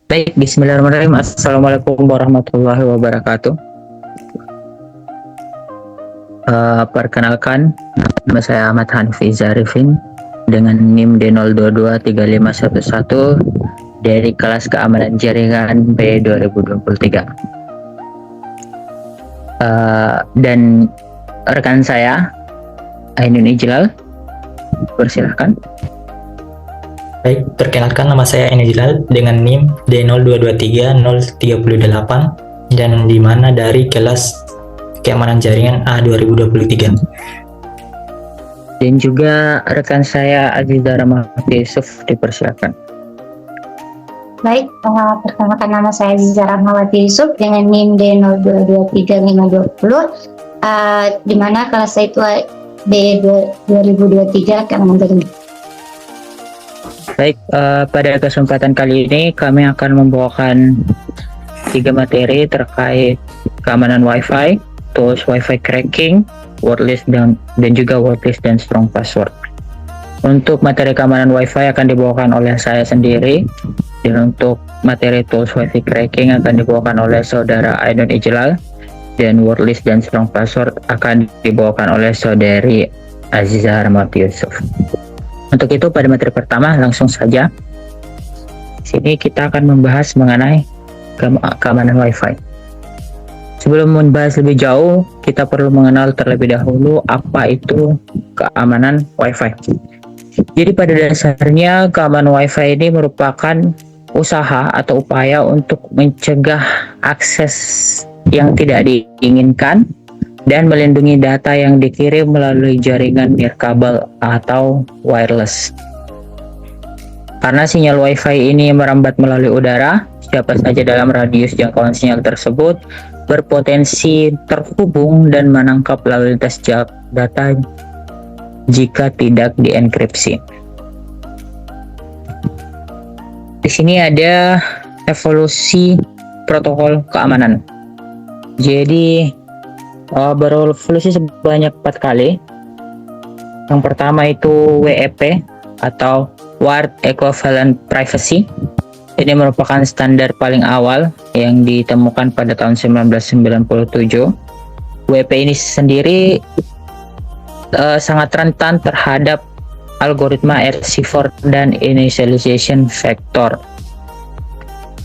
Baik, bismillahirrahmanirrahim. Assalamualaikum warahmatullahi wabarakatuh. Perkenalkan, nama saya Ahmad Hanfi Zarifin dengan NIM D022351 dari kelas keamanan jaringan B 2023. Dan rekan saya, Ainun Ijlal, persilahkan. Baik, perkenalkan nama saya Enizilal dengan NIM D0223038 dan dimana dari kelas keamanan jaringan A 2023. Dan juga rekan saya Aziza Rahmawati Yusuf, dipersilakan. Baik, perkenalkan nama saya Aziza Rahmawati Yusuf dengan NIM D0223520, di mana kelas saya itu B 2023 keamanan jaringan. Baik, pada kesempatan kali ini kami akan membawakan 3 materi terkait keamanan Wi-Fi, tools Wi-Fi cracking, wordless dan juga wordless dan strong password. Untuk materi keamanan Wi-Fi akan dibawakan oleh saya sendiri, dan untuk materi tools Wi-Fi cracking akan dibawakan oleh saudara Ainun Ijlal, dan wordless dan strong password akan dibawakan oleh saudari Aziza Rahmawati Yusuf. Untuk itu pada materi pertama langsung saja. Sini kita akan membahas mengenai keamanan Wi-Fi. Sebelum membahas lebih jauh, kita perlu mengenal terlebih dahulu apa itu keamanan Wi-Fi. Jadi pada dasarnya keamanan Wi-Fi ini merupakan usaha atau upaya untuk mencegah akses yang tidak diinginkan dan melindungi data yang dikirim melalui jaringan nirkabel atau wireless. Karena sinyal Wi-Fi ini merambat melalui udara, siapa saja dalam radius jangkauan sinyal tersebut berpotensi terhubung dan menangkap lalu lintas data jika tidak dienkripsi. Di sini ada evolusi protokol keamanan. Jadi berevolusi sebanyak 4 kali. Yang pertama itu WEP atau Word Equivalent Privacy. Ini merupakan standar paling awal yang ditemukan pada tahun 1997. WEP ini sendiri sangat rentan terhadap algoritma RC4 dan initialization factor.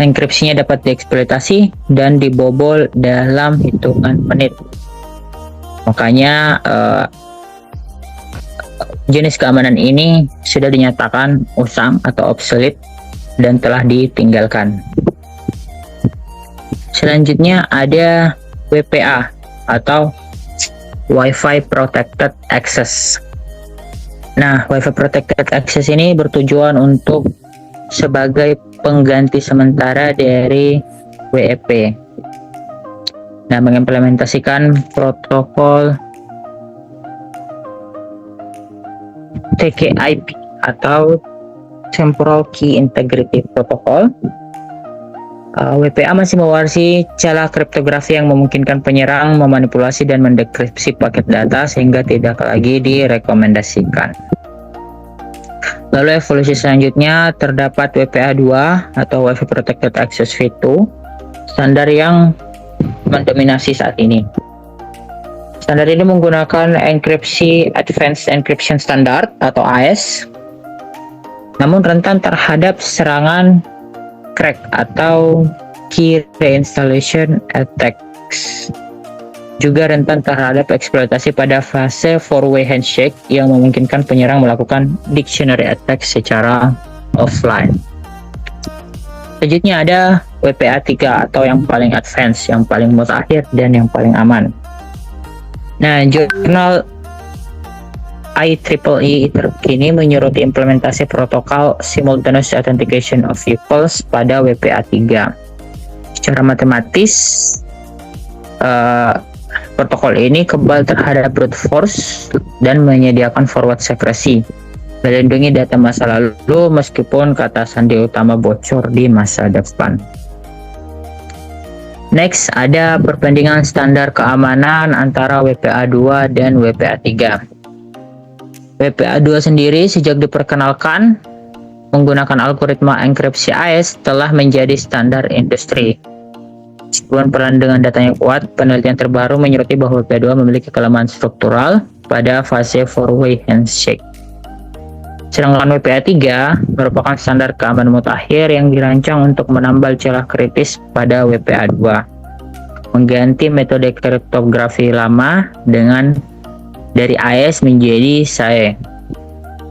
Enkripsinya dapat dieksploitasi dan dibobol dalam hitungan menit. Makanya jenis keamanan ini sudah dinyatakan usang atau obsolete dan telah ditinggalkan. Selanjutnya ada WPA atau Wi-Fi Protected Access. Nah, Wi-Fi Protected Access ini bertujuan untuk sebagai pengganti sementara dari WEP. Nah, mengimplementasikan protokol TKIP atau Temporal Key Integrity Protocol. WPA masih mewarisi celah kriptografi yang memungkinkan penyerang memanipulasi dan mendekripsi paket data sehingga tidak lagi direkomendasikan. Lalu evolusi selanjutnya terdapat WPA 2 atau Wi-Fi Protected Access V2, standar yang mendominasi saat ini. Standar ini menggunakan enkripsi Advanced Encryption Standard atau AES, namun rentan terhadap serangan crack atau key reinstallation attacks. Juga rentan terhadap eksploitasi pada fase four-way handshake yang memungkinkan penyerang melakukan dictionary attack secara offline. Selanjutnya ada WPA 3 atau yang paling advance, yang paling mutakhir dan yang paling aman. Nah, jurnal IEEE terkini menyoroti implementasi protokol Simultaneous Authentication of Equals pada WPA 3. Secara matematis, protokol ini kebal terhadap brute force dan menyediakan forward secrecy, melindungi data masa lalu meskipun kata sandi utama bocor di masa depan. Next, ada perbandingan standar keamanan antara WPA 2 dan WPA 3. WPA 2 sendiri sejak diperkenalkan menggunakan algoritma enkripsi AES telah menjadi standar industri. Meskipun peran dengan datanya kuat, penelitian terbaru menyoroti bahwa WPA2 memiliki kelemahan struktural pada fase four-way handshake. Sedangkan WPA3 merupakan standar keamanan mutakhir yang dirancang untuk menambal celah kritis pada WPA2, mengganti metode kriptografi lama dengan dari AES menjadi SAE,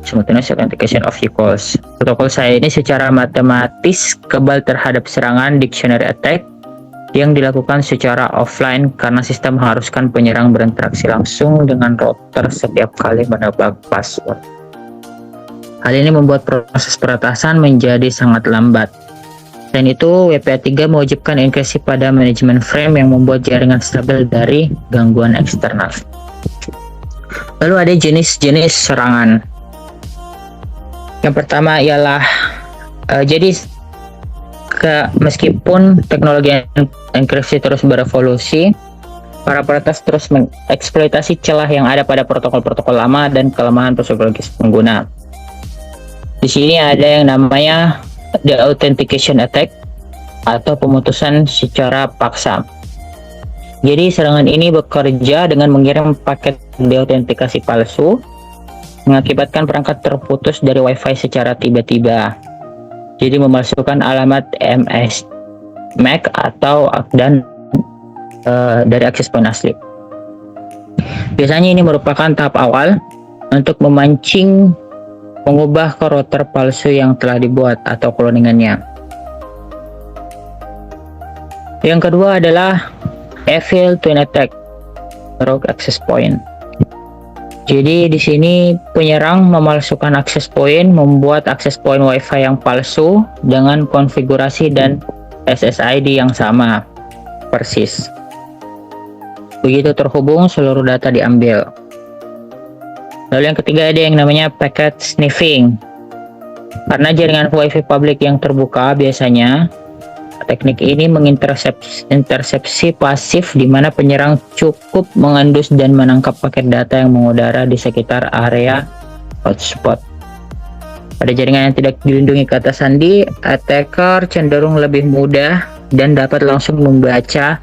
Simultaneous Authentication of Equals. Protokol SAE ini secara matematis kebal terhadap serangan dictionary attack yang dilakukan secara offline karena sistem mengharuskan penyerang berinteraksi langsung dengan router setiap kali menebak password. Hal ini membuat proses peretasan menjadi sangat lambat. Selain itu, WPA3 mewajibkan enkripsi pada manajemen frame yang membuat jaringan stabil dari gangguan eksternal. Lalu ada jenis-jenis serangan. Yang pertama ialah meskipun teknologi enkripsi terus berevolusi, para peretas terus mengeksploitasi celah yang ada pada protokol-protokol lama dan kelemahan psikologis pengguna. Di sini ada yang namanya the authentication attack atau pemutusan secara paksa. Jadi serangan ini bekerja dengan mengirim paket deautentikasi palsu, mengakibatkan perangkat terputus dari Wi-Fi secara tiba-tiba. Jadi memasukkan alamat MAC atau dari akses point asli. Biasanya ini merupakan tahap awal untuk memancing mengubah ke router palsu yang telah dibuat atau cloningannya. Yang kedua adalah Evil Twin Attack, Rogue Access Point. Jadi di sini penyerang memalsukan akses point, membuat akses point Wi-Fi yang palsu dengan konfigurasi dan SSID yang sama persis. Begitu terhubung, seluruh data diambil. Lalu yang ketiga ada yang namanya packet sniffing. Karena jaringan Wi-Fi publik yang terbuka biasanya, teknik ini mengintersepsi pasif di mana penyerang cukup mengendus dan menangkap paket data yang mengudara di sekitar area hotspot. Pada jaringan yang tidak dilindungi kata sandi, attacker cenderung lebih mudah dan dapat langsung membaca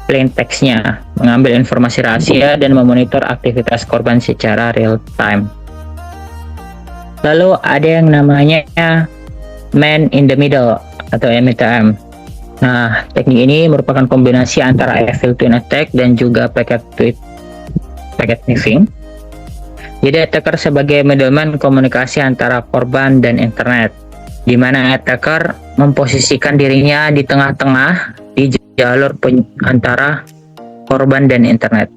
plain text-nya, mengambil informasi rahasia, dan memonitor aktivitas korban secara real time. Lalu ada yang namanya man in the middle atau MITM. Nah, teknik ini merupakan kombinasi antara Evil Twin Attack dan juga packet sniffing. Jadi attacker sebagai middleman komunikasi antara korban dan internet, di mana attacker memposisikan dirinya di tengah-tengah di jalur antara korban dan internet.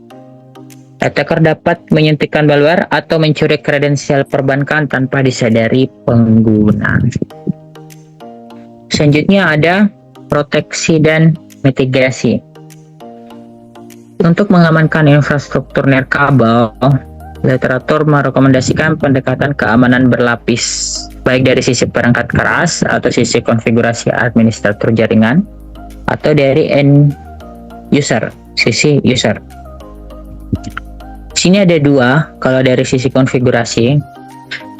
Attacker dapat menyuntikkan malware atau mencuri kredensial perbankan tanpa disadari pengguna. Selanjutnya ada proteksi dan mitigasi. Untuk mengamankan infrastruktur nirkabel, literatur merekomendasikan pendekatan keamanan berlapis, baik dari sisi perangkat keras atau sisi konfigurasi administrator jaringan, atau dari end user, sisi user. Sini ada dua. Kalau dari sisi konfigurasi,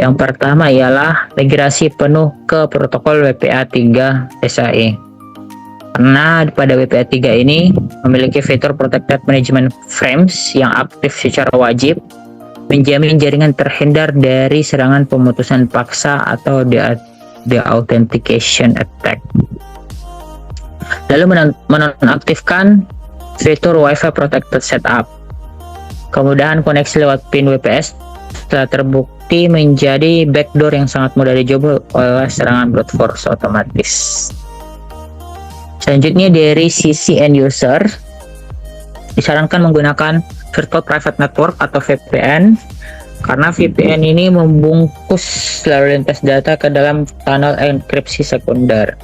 yang pertama ialah migrasi penuh ke protokol WPA3 SAE. Karena pada WPA3 ini memiliki fitur Protected Management Frames yang aktif secara wajib, menjamin jaringan terhindar dari serangan pemutusan paksa atau deauthentication attack. Lalu menonaktifkan fitur Wi-Fi Protected Setup. Kemudahan koneksi lewat PIN WPS telah terbukti menjadi backdoor yang sangat mudah dijebol oleh serangan brute force otomatis. Selanjutnya dari sisi end user, disarankan menggunakan Virtual Private Network atau VPN, karena VPN ini membungkus lalu lintas data ke dalam tunnel enkripsi sekunder.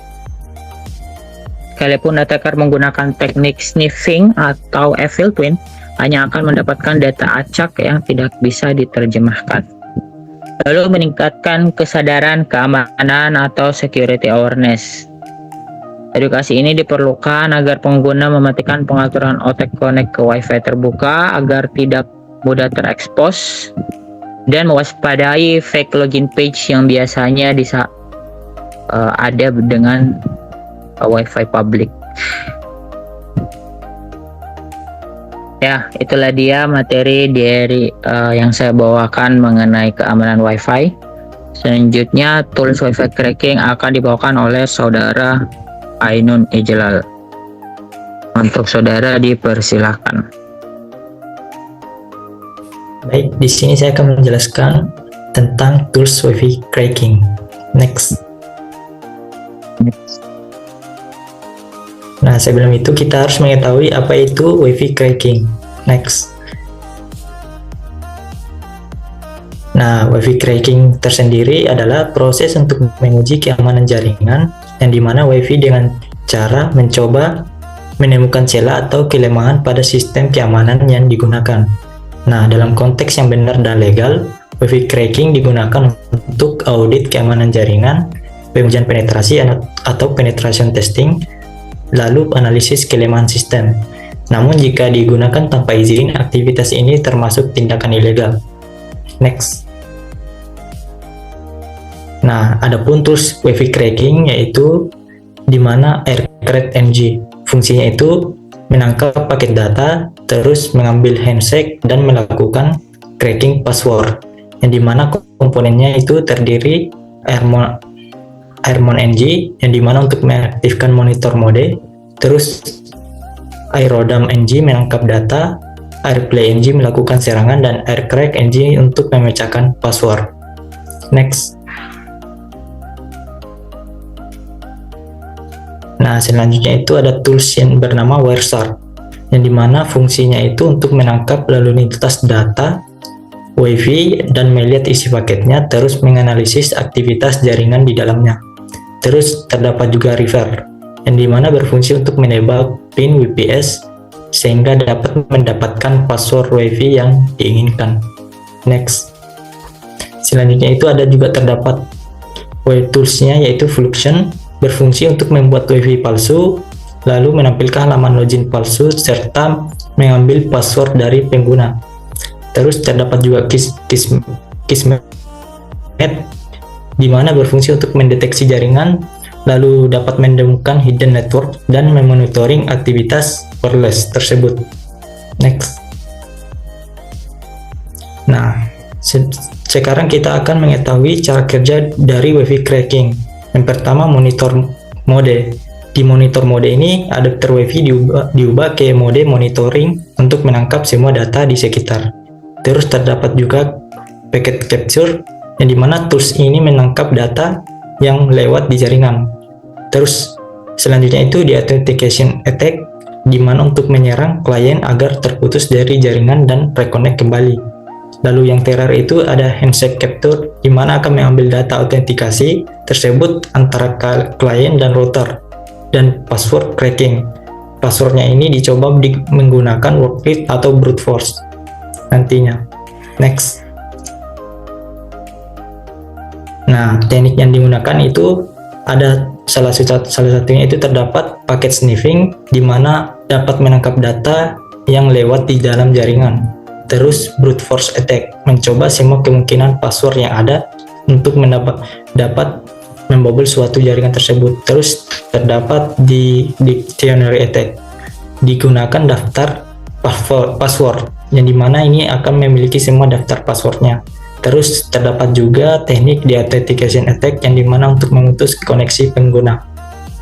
Sekalipun attacker menggunakan teknik sniffing atau Evil Twin, hanya akan mendapatkan data acak yang tidak bisa diterjemahkan. Lalu meningkatkan kesadaran keamanan atau security awareness. Edukasi ini diperlukan agar pengguna mematikan pengaturan OTEC Connect ke Wi-Fi terbuka agar tidak mudah terekspos, dan mewaspadai fake login page yang biasanya ada dengan Wi-Fi public. Ya, itulah dia materi dari yang saya bawakan mengenai keamanan Wi-Fi. Selanjutnya, tools Wi-Fi cracking akan dibawakan oleh saudara Ainun Ijlal. Untuk saudara dipersilakan. Baik, di sini saya akan menjelaskan tentang tools Wi-Fi cracking. Next. Nah, sebelum itu kita harus mengetahui apa itu Wi-Fi cracking. Next. Nah, Wi-Fi cracking tersendiri adalah proses untuk menguji keamanan jaringan yang dimana Wi-Fi dengan cara mencoba menemukan celah atau kelemahan pada sistem keamanan yang digunakan. Nah, dalam konteks yang benar dan legal, Wi-Fi cracking digunakan untuk audit keamanan jaringan, pengujian penetrasi atau penetration testing, lalu analisis kelemahan sistem. Namun jika digunakan tanpa izin, aktivitas ini termasuk tindakan ilegal. Next. Nah, adapun tools Wi-Fi cracking yaitu di mana AirCrack-NG. Fungsinya itu menangkap paket data, terus mengambil handshake dan melakukan cracking password. Yang dimana komponennya itu terdiri Airmon-NG yang dimana untuk mengaktifkan monitor mode, terus Aerodam-NG menangkap data, Airplay-NG melakukan serangan, dan AirCrack-NG untuk memecahkan password. Next. Nah, selanjutnya itu ada tools yang bernama Wireshark, yang dimana fungsinya itu untuk menangkap lalu lintas data Wi-Fi dan melihat isi paketnya, terus menganalisis aktivitas jaringan di dalamnya. Terus terdapat juga River, yang dimana berfungsi untuk menebak pin WPS sehingga dapat mendapatkan password Wi-Fi yang diinginkan. Next. Selanjutnya itu ada juga terdapat web toolsnya yaitu Fluxion, berfungsi untuk membuat Wi-Fi palsu, lalu menampilkan halaman login palsu serta mengambil password dari pengguna. Terus terdapat juga Kismet, di mana berfungsi untuk mendeteksi jaringan, lalu dapat menemukan hidden network dan memonitoring aktivitas wireless tersebut. Next. Nah, sekarang kita akan mengetahui cara kerja dari Wi-Fi cracking. Yang pertama, monitor mode. Di monitor mode ini, adapter Wi-Fi diubah ke mode monitoring untuk menangkap semua data di sekitar. Terus terdapat juga packet capture, yang dimana tools ini menangkap data yang lewat di jaringan. Terus selanjutnya itu di authentication attack, di mana untuk menyerang klien agar terputus dari jaringan dan reconnect kembali. Lalu yang terakhir itu ada handshake capture, di mana akan mengambil data autentikasi tersebut antara klien dan router, dan password cracking. Passwordnya ini dicoba menggunakan workflow atau brute force nantinya. Next. Nah, teknik yang digunakan itu ada salah satunya itu terdapat packet sniffing, di mana dapat menangkap data yang lewat di dalam jaringan. Terus brute force attack, mencoba semua kemungkinan password yang ada untuk dapat membobol suatu jaringan tersebut. Terus terdapat di dictionary attack, digunakan daftar password, yang dimana ini akan memiliki semua daftar passwordnya. Terus terdapat juga teknik di authentication attack, yang dimana untuk memutus koneksi pengguna.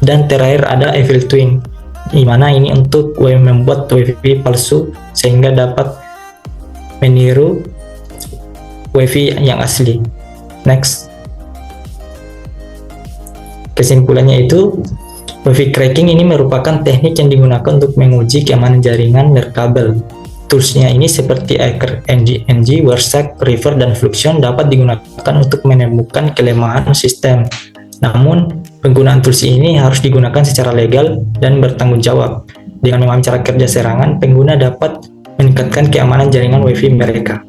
Dan terakhir ada evil twin, dimana ini untuk membuat Wi-Fi palsu sehingga dapat meniru Wi-Fi yang asli. Next. Kesimpulannya itu, Wi-Fi cracking ini merupakan teknik yang digunakan untuk menguji keamanan jaringan nirkabel. Toolsnya ini seperti AirCrack-NG, Wireshark, River, dan Fluxion dapat digunakan untuk menemukan kelemahan sistem. Namun, penggunaan tools ini harus digunakan secara legal dan bertanggung jawab. Dengan memahami cara kerja serangan, pengguna dapat meningkatkan keamanan jaringan Wi-Fi mereka.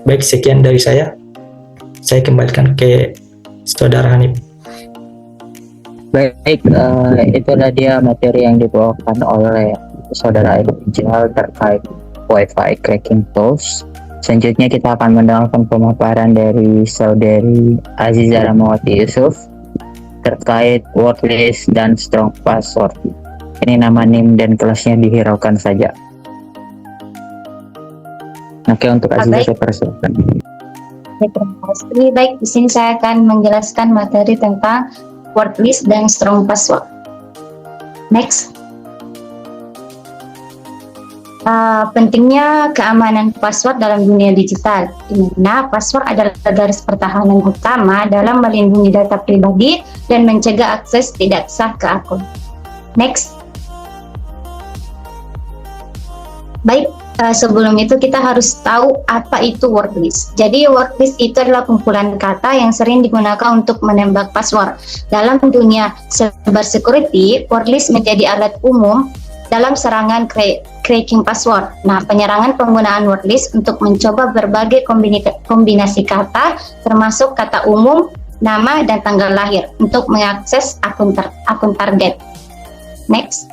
Baik, sekian dari saya. Saya kembalikan ke Saudara Hanif. Baik, itulah dia materi yang dibawakan oleh Saudara Ijlal terkait Wi-Fi cracking tools. Selanjutnya kita akan mendengarkan pemaparan dari Saudari Aziza Rahmawati Yusuf terkait word list dan strong password. Ini nama NIM dan kelasnya dihiraukan saja. Oke, untuk Aziza Baik. saya persilakan. Baik, terima kasih. Baik, di sini saya akan menjelaskan materi tentang word list dan strong password. Next. Pentingnya keamanan password dalam dunia digital, di mana password adalah garis pertahanan utama dalam melindungi data pribadi dan mencegah akses tidak sah ke akun. Next. Baik, sebelum itu kita harus tahu apa itu word list. Jadi word list itu adalah kumpulan kata yang sering digunakan untuk menembak password. Dalam dunia cyber security, word list menjadi alat umum dalam serangan cracking password. Nah, penyerangan penggunaan word list untuk mencoba berbagai kombinasi kata, termasuk kata umum, nama, dan tanggal lahir untuk mengakses akun target. Next.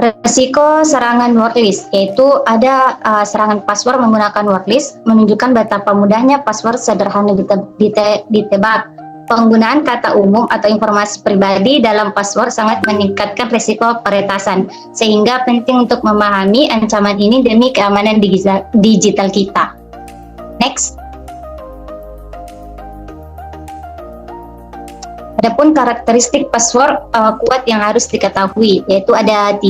Resiko serangan word list, yaitu ada serangan password menggunakan word list, menunjukkan betapa mudahnya password sederhana ditebak. Penggunaan kata umum atau informasi pribadi dalam password sangat meningkatkan risiko peretasan, sehingga penting untuk memahami ancaman ini demi keamanan digital kita. Next. Adapun karakteristik password kuat yang harus diketahui, yaitu ada 3.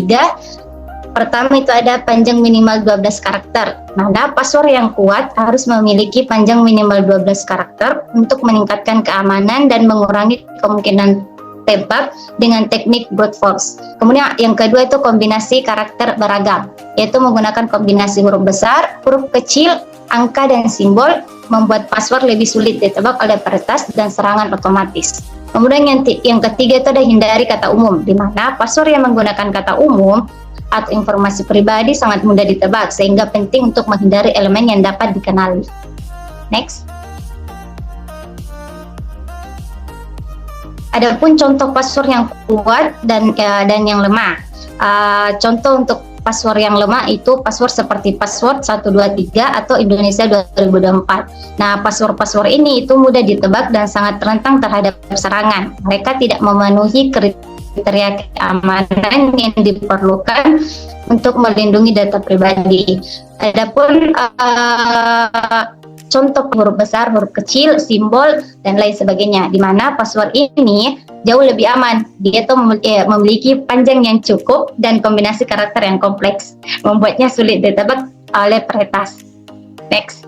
Pertama itu ada panjang minimal 12 karakter. Nah, password yang kuat harus memiliki panjang minimal 12 karakter untuk meningkatkan keamanan dan mengurangi kemungkinan tebak dengan teknik brute force. Kemudian yang kedua itu kombinasi karakter beragam, yaitu menggunakan kombinasi huruf besar, huruf kecil, angka, dan simbol, membuat password lebih sulit ditebak oleh peretas dan serangan otomatis. Kemudian yang ketiga itu ada hindari kata umum, di mana password yang menggunakan kata umum atau informasi pribadi sangat mudah ditebak, sehingga penting untuk menghindari elemen yang dapat dikenali. Next. Adapun contoh password yang kuat dan yang lemah. Contoh untuk password yang lemah itu password seperti password 123 atau Indonesia 2024. Nah, password ini itu mudah ditebak dan sangat rentan terhadap serangan. Mereka tidak memenuhi kriteria keamanan yang diperlukan untuk melindungi data pribadi. Adapun contoh huruf besar, huruf kecil, simbol, dan lain sebagainya, di mana password ini jauh lebih aman. Dia tuh memiliki panjang yang cukup dan kombinasi karakter yang kompleks, membuatnya sulit ditebak oleh peretas. Next.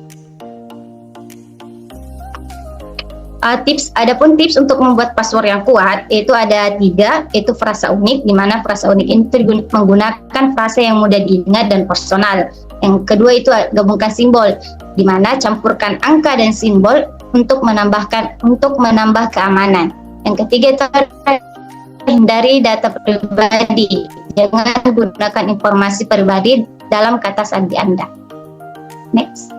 Adapun tips untuk membuat password yang kuat, itu ada 3, yaitu frasa unik, di mana frasa unik ini menggunakan frasa yang mudah diingat dan personal. Yang kedua itu gabungkan simbol, di mana campurkan angka dan simbol untuk menambah keamanan. Yang ketiga itu hindari data pribadi, jangan gunakan informasi pribadi dalam kata sandi Anda. Next.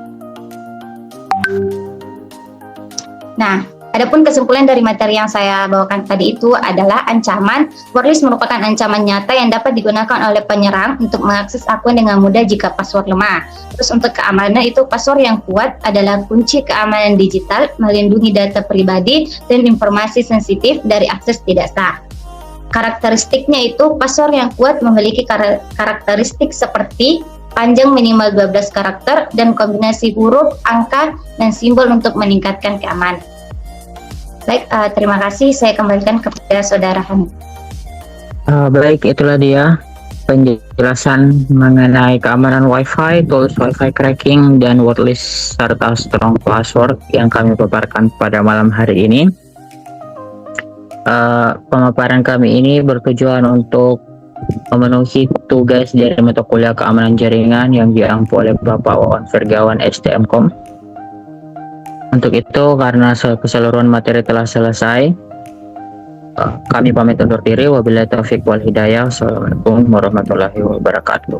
Nah, adapun kesimpulan dari materi yang saya bawakan tadi itu adalah ancaman. Word list merupakan ancaman nyata yang dapat digunakan oleh penyerang untuk mengakses akun dengan mudah jika password lemah. Terus untuk keamanan itu password yang kuat adalah kunci keamanan digital, melindungi data pribadi dan informasi sensitif dari akses tidak sah. Karakteristiknya itu password yang kuat memiliki karakteristik seperti panjang minimal 12 karakter dan kombinasi huruf, angka, dan simbol untuk meningkatkan keamanan. Baik, terima kasih. Saya kembalikan kepada Saudara Hanif. Baik, itulah dia penjelasan mengenai keamanan Wi-Fi, tools Wi-Fi cracking, dan word list serta strong password yang kami paparkan pada malam hari ini. Pemaparan kami ini bertujuan untuk memenuhi tugas dari mata kuliah keamanan jaringan yang diampu oleh Bapak Wawan Firgawan STMkom. Untuk itu, karena keseluruhan materi telah selesai, kami pamit undur diri. Wabillahi taufiq wal hidayah. Wassalamualaikum warahmatullahi wabarakatuh.